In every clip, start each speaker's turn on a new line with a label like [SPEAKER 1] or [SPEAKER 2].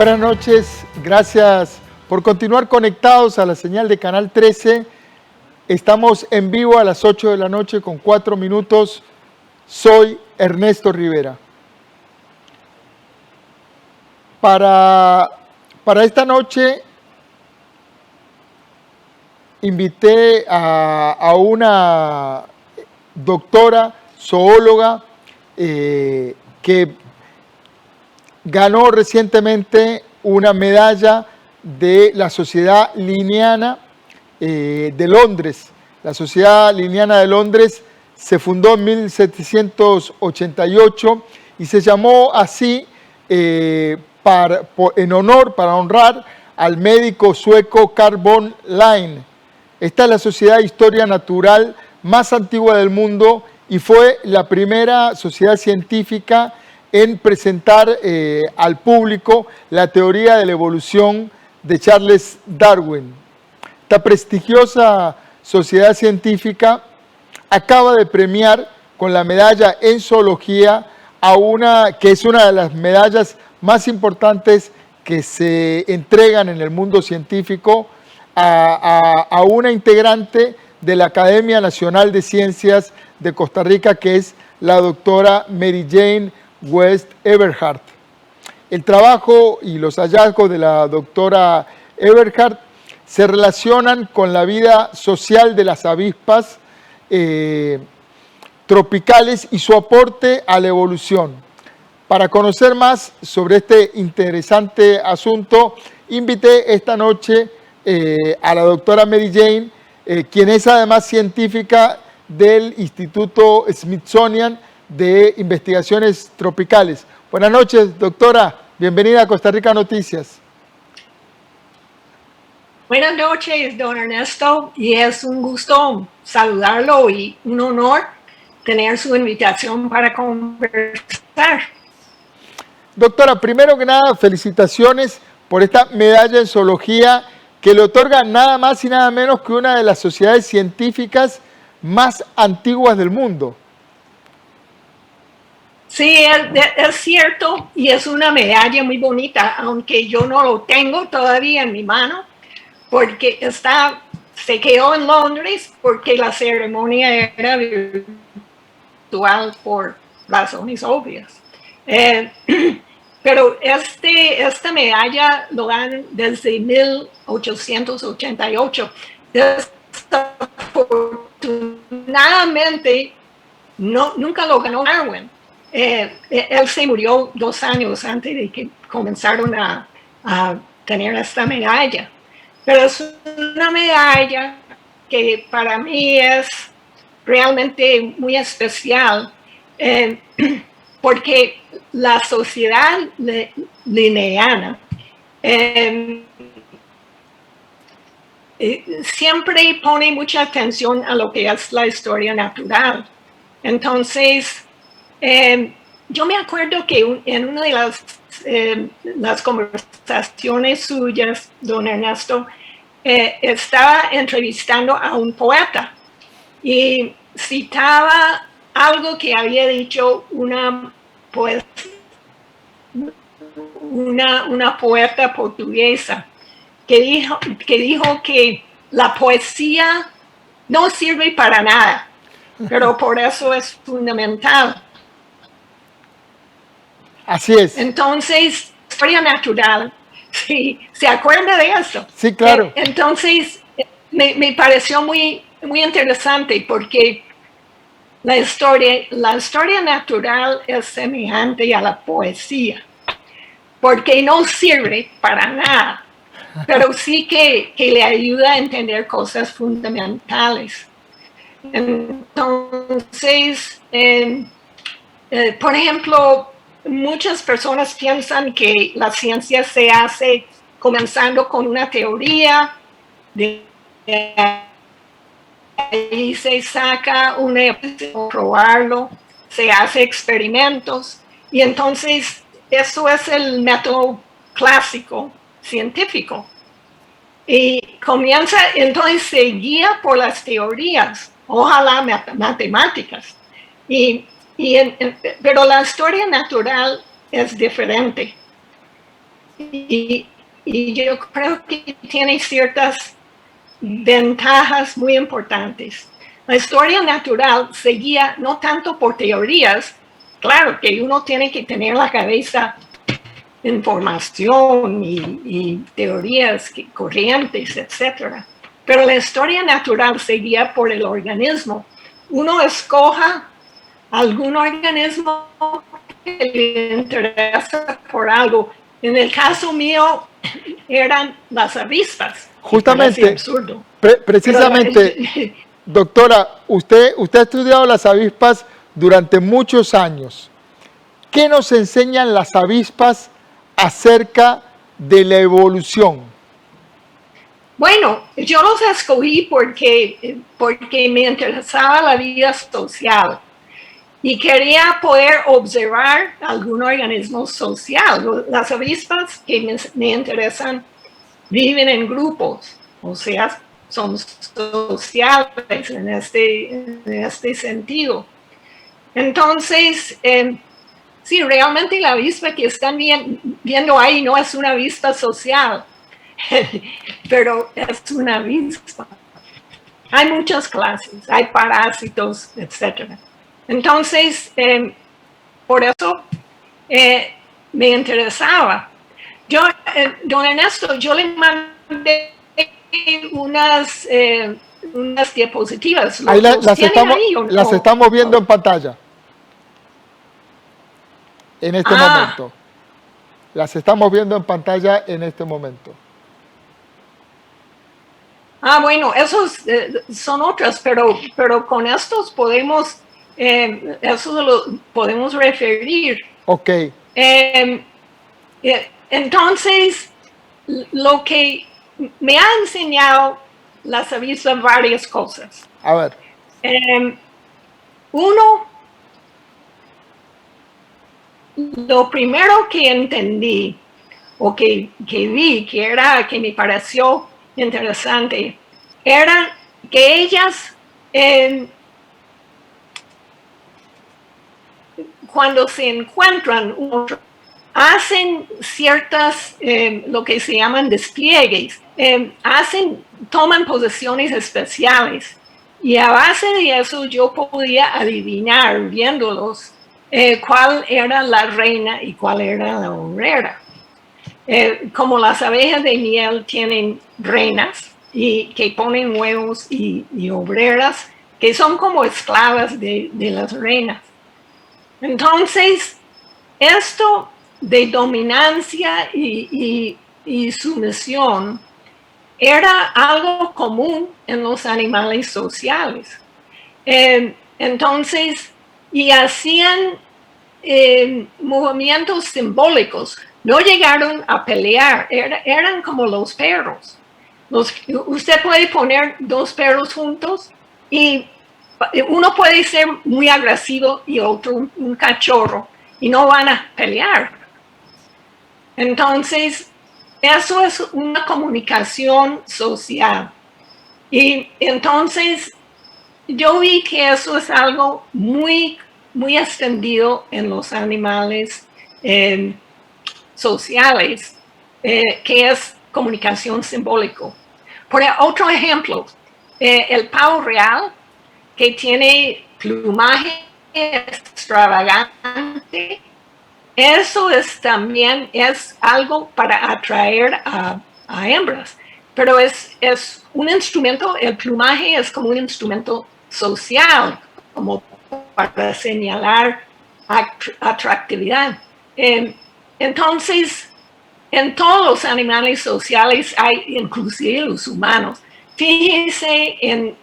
[SPEAKER 1] Buenas noches, gracias por continuar conectados a la señal de Canal 13. Estamos en vivo a las 8 de la noche con 4 minutos. Soy Ernesto Rivera. Para esta noche invité a una doctora zoóloga que ganó recientemente una medalla de la Sociedad Linneana de Londres. La Sociedad Linneana de Londres se fundó en 1788 y se llamó así para honrar al médico sueco Carl von Linné. Esta es la sociedad de historia natural más antigua del mundo y fue la primera sociedad científica en presentar al público la teoría de la evolución de Charles Darwin. Esta prestigiosa sociedad científica acaba de premiar con la medalla en zoología a que es una de las medallas más importantes que se entregan en el mundo científico a una integrante de la Academia Nacional de Ciencias de Costa Rica, que es la doctora Mary Jane West Everhart. El trabajo y los hallazgos de la doctora Everhart se relacionan con la vida social de las avispas tropicales y su aporte a la evolución. Para conocer más sobre este interesante asunto, invité esta noche a la doctora Mary Jane, quien es además científica del Instituto Smithsonian de Investigaciones Tropicales. Buenas noches, doctora. Bienvenida a Costa Rica Noticias.
[SPEAKER 2] Buenas noches, don Ernesto, y es un gusto saludarlo y un honor tener su invitación para conversar.
[SPEAKER 1] Doctora, primero que nada, felicitaciones por esta medalla en zoología que le otorga nada más y nada menos que una de las sociedades científicas más antiguas del mundo.
[SPEAKER 2] Sí, es cierto, y es una medalla muy bonita, aunque yo no lo tengo todavía en mi mano, porque se quedó en Londres porque la ceremonia era virtual por razones obvias. Pero esta medalla lo dan desde 1888. Desafortunadamente, nunca lo ganó Darwin. Él se murió 2 años antes de que comenzaron a tener esta medalla. Pero es una medalla que para mí es realmente muy especial porque la sociedad linneana siempre pone mucha atención a lo que es la historia natural. Entonces, yo me acuerdo que en una de las conversaciones suyas, don Ernesto, estaba entrevistando a un poeta y citaba algo que había dicho una poeta portuguesa que dijo que la poesía no sirve para nada, pero por eso es fundamental.
[SPEAKER 1] Así es.
[SPEAKER 2] Entonces, historia natural, sí, ¿se acuerda de eso?
[SPEAKER 1] Sí, claro.
[SPEAKER 2] Entonces, me pareció muy, muy interesante porque la historia natural es semejante a la poesía, porque no sirve para nada, pero sí que le ayuda a entender cosas fundamentales. Entonces, por ejemplo, muchas personas piensan que la ciencia se hace comenzando con una teoría, de ahí se saca probarlo, se hace experimentos y entonces eso es el método clásico científico. Y entonces se guía por las teorías, ojalá matemáticas. Pero la historia natural es diferente. y yo creo que tiene ciertas ventajas muy importantes. La historia natural se guía no tanto por teorías, claro que uno tiene que tener la cabeza información y teorías corrientes, etc. Pero la historia natural se guía por el organismo. Uno escoja algún organismo que le interesa por algo. En el caso mío eran las avispas.
[SPEAKER 1] Justamente,
[SPEAKER 2] absurdo.
[SPEAKER 1] precisamente, doctora, usted ha estudiado las avispas durante muchos años. ¿Qué nos enseñan las avispas acerca de la evolución?
[SPEAKER 2] Bueno, yo los escogí porque me interesaba la vida social y quería poder observar algún organismo social. Las avispas que me interesan viven en grupos, o sea, son sociales en este sentido. Entonces, sí, realmente la avispa que están viendo ahí no es una avispa social, pero es una avispa. Hay muchas clases, hay parásitos, etc. Entonces, por eso me interesaba. Yo, don Ernesto, yo le mandé unas diapositivas.
[SPEAKER 1] Ahí las estamos viendo en pantalla. En este momento. Las estamos viendo en pantalla en este momento.
[SPEAKER 2] Bueno, esos son otras, pero con estos podemos, eso lo podemos referir.
[SPEAKER 1] Ok.
[SPEAKER 2] Entonces, lo que me ha enseñado las avispas varias cosas.
[SPEAKER 1] A ver.
[SPEAKER 2] Uno, lo primero que entendí o que vi, que me pareció interesante, era que ellas, cuando se encuentran, hacen ciertas, lo que se llaman despliegues, toman posiciones especiales. Y a base de eso yo podía adivinar, viéndolos, cuál era la reina y cuál era la obrera. Como las abejas de miel tienen reinas y que ponen huevos y obreras que son como esclavas de las reinas. Entonces, esto de dominancia y sumisión era algo común en los animales sociales. Entonces, y hacían movimientos simbólicos. No llegaron a pelear, eran como los perros. Usted puede poner dos perros juntos y uno puede ser muy agresivo y otro un cachorro y no van a pelear. Entonces, eso es una comunicación social. Y entonces, yo vi que eso es algo muy, muy extendido en los animales sociales, que es comunicación simbólico. Por otro ejemplo, el pavo real, que tiene plumaje extravagante, eso también es algo para atraer a hembras, pero es un instrumento, el plumaje es como un instrumento social, como para señalar atractividad. Entonces, en todos los animales sociales hay, inclusive los humanos. Fíjense en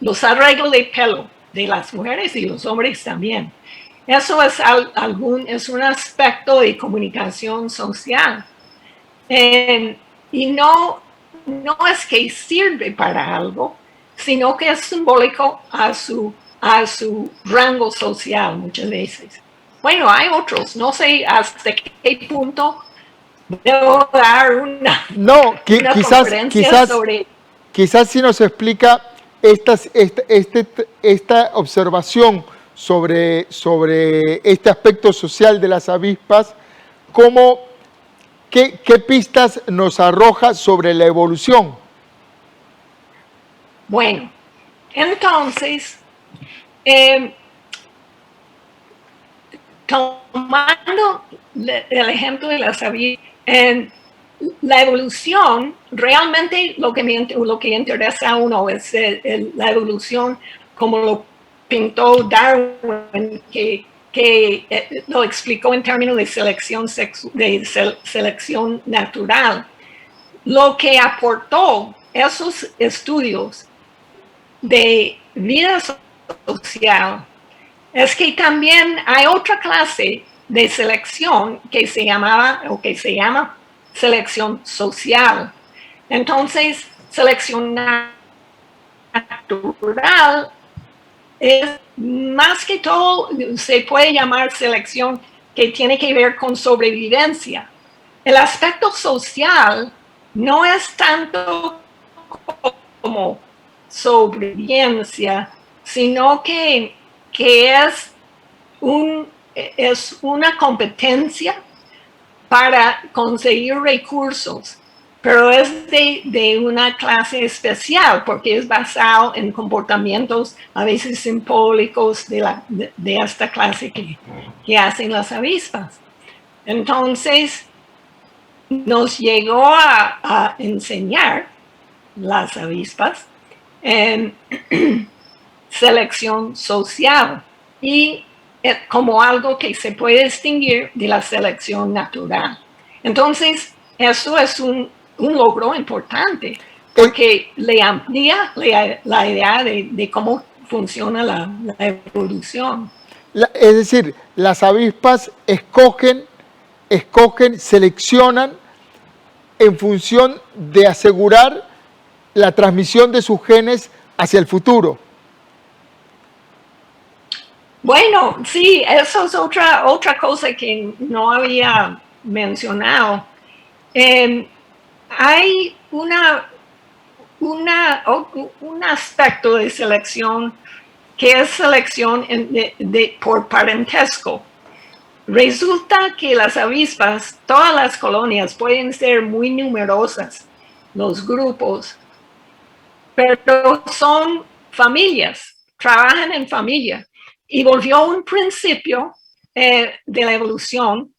[SPEAKER 2] los arreglos de pelo de las mujeres y los hombres también. Eso es un aspecto de comunicación social. Y no es que sirve para algo, sino que es simbólico a su rango social muchas veces. Bueno, hay otros, no sé hasta qué punto debo dar una conferencia sobre...
[SPEAKER 1] Quizás si nos explica esta observación sobre este aspecto social de las avispas, ¿qué pistas nos arroja sobre la evolución?
[SPEAKER 2] Bueno, entonces, tomando el ejemplo de las avispas, la evolución, realmente lo que interesa a uno es la evolución como lo pintó Darwin, que lo explicó en términos de selección natural. Lo que aportó esos estudios de vida social es que también hay otra clase de selección que se llama selección social. Entonces, selección natural es más que todo, se puede llamar selección que tiene que ver con sobrevivencia. El aspecto social no es tanto como sobrevivencia, sino que es una competencia para conseguir recursos, pero es de una clase especial porque es basado en comportamientos a veces simbólicos de esta clase que hacen las avispas. Entonces, nos llegó a enseñar las avispas en selección social y como algo que se puede distinguir de la selección natural. Entonces, eso es un logro importante porque le amplía la idea de cómo funciona la evolución.
[SPEAKER 1] Es decir, las avispas escogen, seleccionan en función de asegurar la transmisión de sus genes hacia el futuro.
[SPEAKER 2] Bueno, sí, eso es otra cosa que no había mencionado. Hay un aspecto de selección que es selección por parentesco. Resulta que las avispas, todas las colonias pueden ser muy numerosas, los grupos, pero son familias, trabajan en familia. Y volvió un principio de la evolución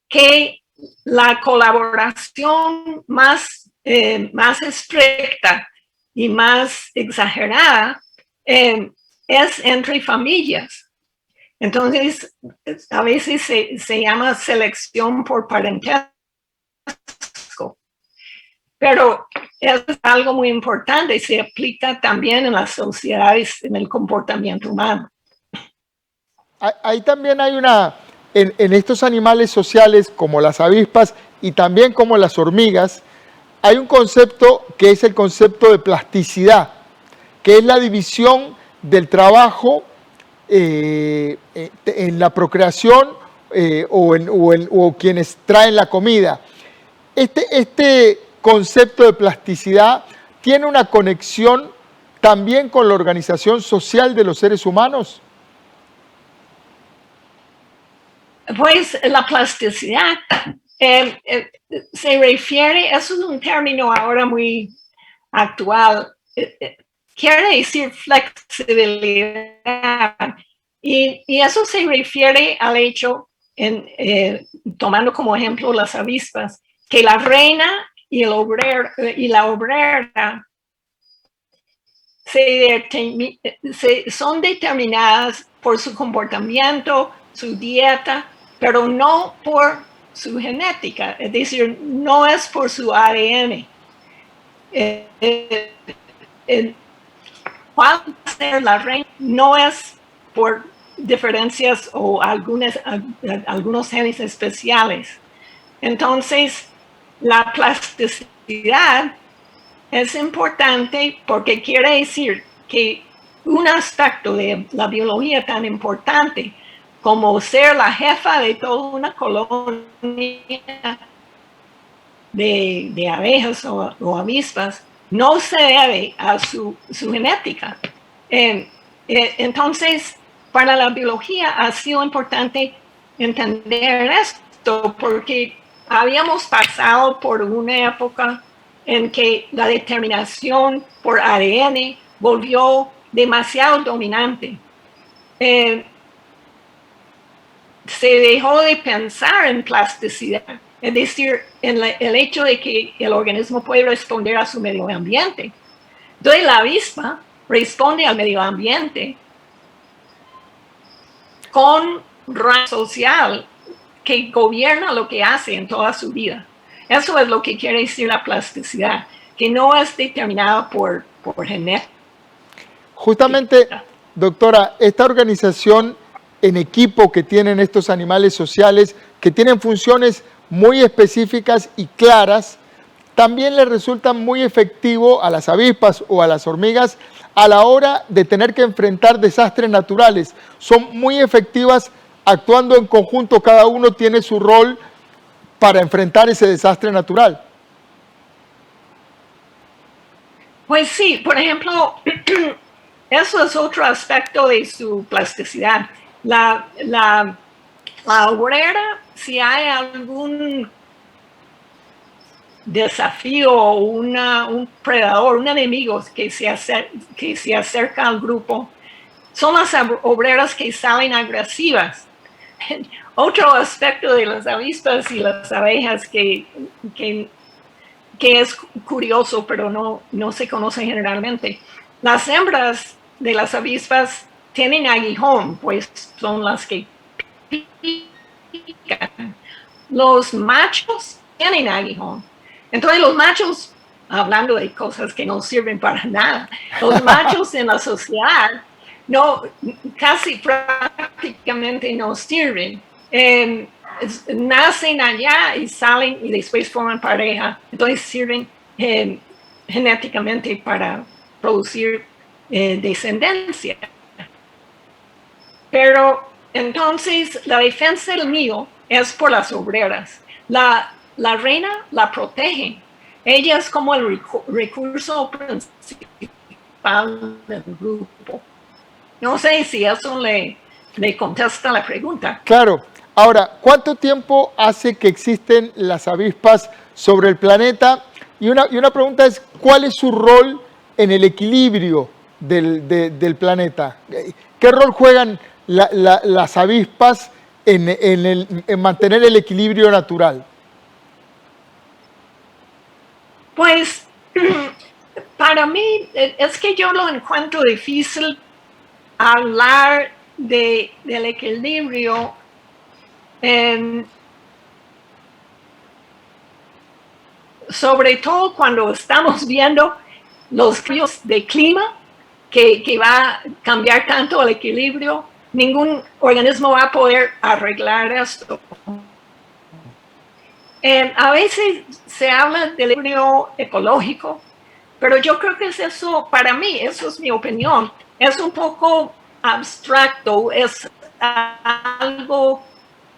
[SPEAKER 2] que la colaboración más estricta y más exagerada es entre familias. Entonces, a veces se llama selección por parentesco. Pero es algo muy importante y se aplica también en las sociedades, en el comportamiento humano.
[SPEAKER 1] Ahí también hay en estos animales sociales como las avispas y también como las hormigas, hay un concepto que es el concepto de plasticidad, que es la división del trabajo en la procreación o quienes traen la comida. Este concepto de plasticidad tiene una conexión también con la organización social de los seres humanos.
[SPEAKER 2] Pues la plasticidad se refiere, eso es un término ahora muy actual, quiere decir flexibilidad. Y eso se refiere al hecho, tomando como ejemplo las avispas, que la reina y la obrera son determinadas por su comportamiento, su dieta, pero no por su genética, es decir, no es por su ADN. ¿Cuál va a ser la reina? No es por diferencias o algunos genes especiales. Entonces, la plasticidad es importante porque quiere decir que un aspecto de la biología tan importante como ser la jefa de toda una colonia de abejas o avispas no se debe a su genética. Entonces, para la biología ha sido importante entender esto porque habíamos pasado por una época en que la determinación por ADN volvió demasiado dominante. Se dejó de pensar en plasticidad, es decir, en el hecho de que el organismo puede responder a su medio ambiente. Entonces la avispa responde al medio ambiente con rango social que gobierna lo que hace en toda su vida. Eso es lo que quiere decir la plasticidad, que no es determinada por genética.
[SPEAKER 1] Justamente, doctora, esta organización en equipo que tienen estos animales sociales, que tienen funciones muy específicas y claras, también les resulta muy efectivo a las avispas o a las hormigas a la hora de tener que enfrentar desastres naturales. Son muy efectivas actuando en conjunto, cada uno tiene su rol para enfrentar ese desastre natural.
[SPEAKER 2] Pues sí, por ejemplo, eso es otro aspecto de su plasticidad. La obrera, si hay algún desafío o un predador, un enemigo que se acerca al grupo, son las obreras que salen agresivas. Otro aspecto de las avispas y las abejas que es curioso, pero no se conoce generalmente. Las hembras de las avispas tienen aguijón, pues son las que pican. Los machos tienen aguijón. Entonces los machos, hablando de cosas que no sirven para nada, los machos en la sociedad casi prácticamente no sirven. Nacen allá y salen y después forman pareja. Entonces sirven genéticamente para producir descendencia. Pero entonces la defensa del nido es por las obreras. La reina la protege. Ella es como el recurso principal del grupo. No sé si eso le contesta la pregunta.
[SPEAKER 1] Claro. Ahora, ¿cuánto tiempo hace que existen las avispas sobre el planeta? Y una pregunta es, ¿cuál es su rol en el equilibrio del planeta? ¿Qué rol juegan las avispas en mantener el equilibrio natural?
[SPEAKER 2] Pues para mí es que yo lo encuentro difícil hablar del equilibrio sobre todo cuando estamos viendo los cambios de clima que va a cambiar tanto el equilibrio. Ningún organismo va a poder arreglar esto. A veces se habla del equilibrio ecológico, pero yo creo que es eso, para mí, eso es mi opinión, es un poco abstracto, es algo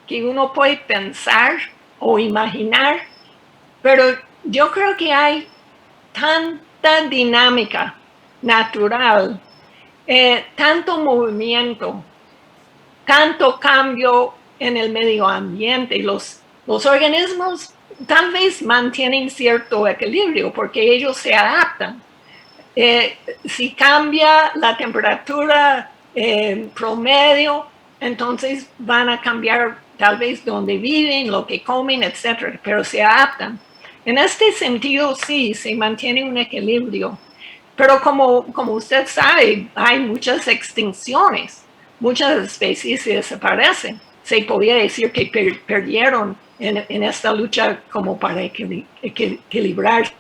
[SPEAKER 2] que uno puede pensar o imaginar, pero yo creo que hay tanta dinámica natural, tanto movimiento, tanto cambio en el medio ambiente. Los organismos tal vez mantienen cierto equilibrio porque ellos se adaptan. Si cambia la temperatura promedio, entonces van a cambiar tal vez donde viven, lo que comen, etc. Pero se adaptan. En este sentido, sí, se mantiene un equilibrio. Pero como usted sabe, hay muchas extinciones. Muchas especies se desaparecen. Se podría decir que perdieron en esta lucha como para equilibrarse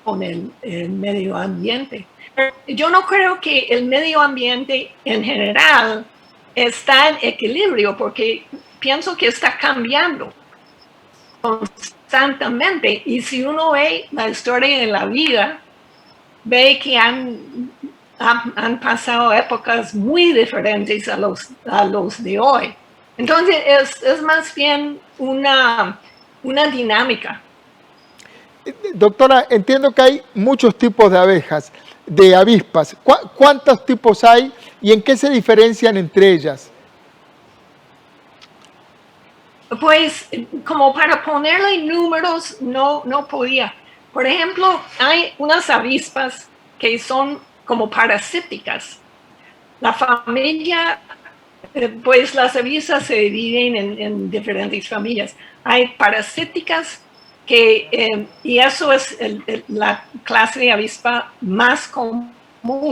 [SPEAKER 2] con el medio ambiente. Pero yo no creo que el medio ambiente en general está en equilibrio porque pienso que está cambiando constantemente. Y si uno ve la historia de la vida, ve que han pasado épocas muy diferentes a los de hoy. Entonces es más bien una dinámica.
[SPEAKER 1] Doctora, entiendo que hay muchos tipos de abejas. de avispas. ¿Cuántos tipos hay y en qué se diferencian entre ellas?
[SPEAKER 2] Pues como para ponerle números no podía. Por ejemplo, hay unas avispas que son como parasíticas. La familia, pues las avispas se dividen en diferentes familias. Hay parasíticas y eso es la clase de avispa más común,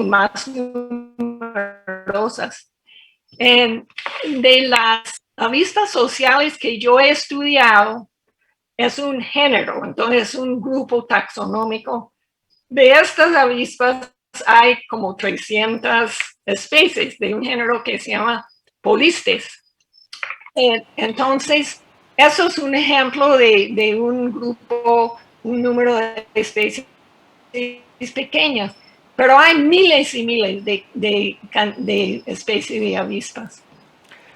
[SPEAKER 2] más numerosas. De las avispas sociales que yo he estudiado, es un género, entonces es un grupo taxonómico. De estas avispas hay como 300 especies de un género que se llama Polistes. Entonces, eso es un ejemplo de un grupo, un número de especies pequeñas, pero hay miles y miles de especies de avispas.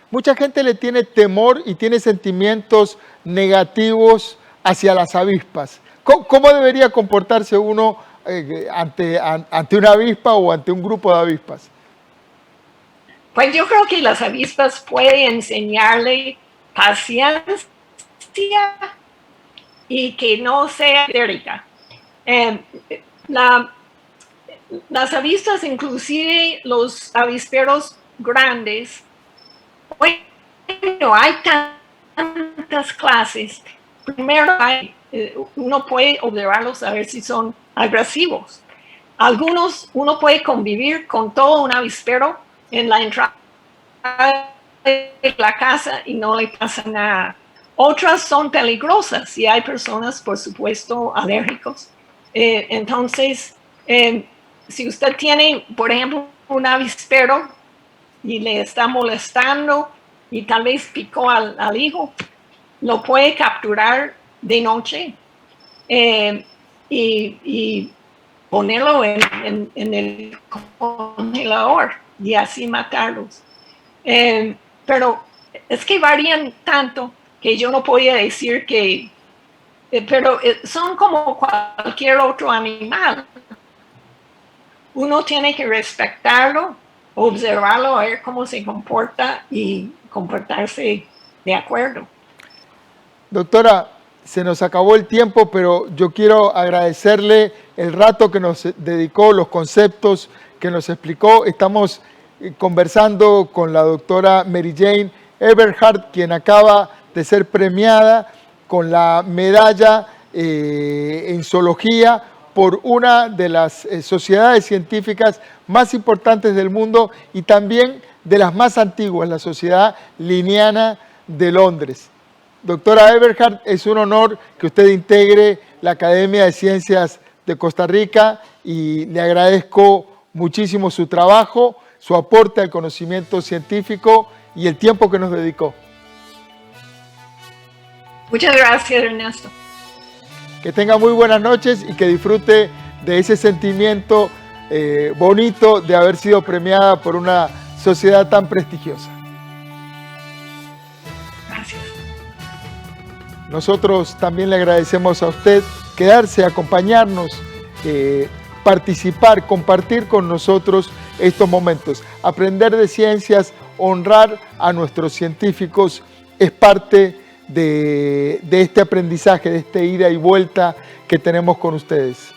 [SPEAKER 1] Mucha gente le tiene temor y tiene sentimientos negativos hacia las avispas. ¿Cómo debería comportarse uno ante una avispa o ante un grupo de avispas?
[SPEAKER 2] Pues yo creo que las avispas pueden enseñarle paciencia y que no sea histérica. Las avispas, inclusive los avisperos grandes, bueno, hay tantas clases. Primero, uno puede observarlos a ver si son agresivos. Algunos, uno puede convivir con todo un avispero en la entrada de la casa y no le pasa nada. Otras son peligrosas y hay personas, por supuesto, alérgicos. Entonces, si usted tiene, por ejemplo, un avispero y le está molestando y tal vez picó al hijo, lo puede capturar de noche y ponerlo en el congelador y así matarlos. Pero es que varían tanto que yo no podía decir que, pero son como cualquier otro animal. Uno tiene que respetarlo, observarlo, a ver cómo se comporta y comportarse de acuerdo.
[SPEAKER 1] Doctora, se nos acabó el tiempo, pero yo quiero agradecerle el rato que nos dedicó, los conceptos que nos explicó. Estamos conversando con la doctora Mary Jane Eberhardt, quien acaba de ser premiada con la medalla en zoología por una de las sociedades científicas más importantes del mundo y también de las más antiguas, la Sociedad Linneana de Londres. Doctora Eberhardt, es un honor que usted integre la Academia de Ciencias de Costa Rica y le agradezco muchísimo su trabajo, su aporte al conocimiento científico y el tiempo que nos dedicó.
[SPEAKER 2] Muchas gracias, Ernesto.
[SPEAKER 1] Que tenga muy buenas noches y que disfrute de ese sentimiento bonito de haber sido premiada por una sociedad tan prestigiosa.
[SPEAKER 2] Gracias.
[SPEAKER 1] Nosotros también le agradecemos a usted quedarse, acompañarnos, participar, compartir con nosotros estos momentos. Aprender de ciencias, honrar a nuestros científicos es parte de este aprendizaje, de esta ida y vuelta que tenemos con ustedes.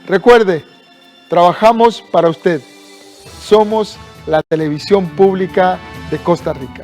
[SPEAKER 1] Recuerde, trabajamos para usted. Somos la televisión pública de Costa Rica.